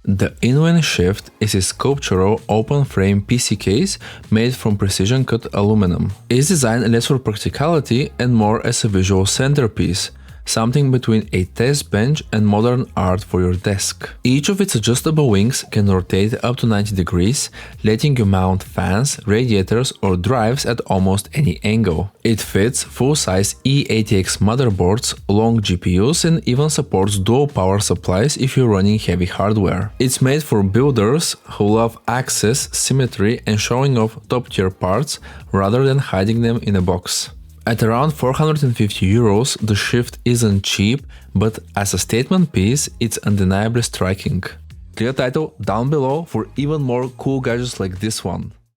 The InWin SHIFT is a sculptural open-frame PC case made from precision-cut aluminum. Its design less for practicality and more as a visual centerpiece, something between a test bench and modern art for your desk. Each of its adjustable wings can rotate up to 90 degrees, letting you mount fans, radiators or drives at almost any angle. It fits full-size E80X motherboards, long GPUs and even supports dual power supplies if you're running heavy hardware. It's made for builders who love access, symmetry and showing off top-tier parts rather than hiding them in a box. At around 450 euros, the SHIFT isn't cheap, but as a statement piece, it's undeniably striking. Click the title down below for even more cool gadgets like this one.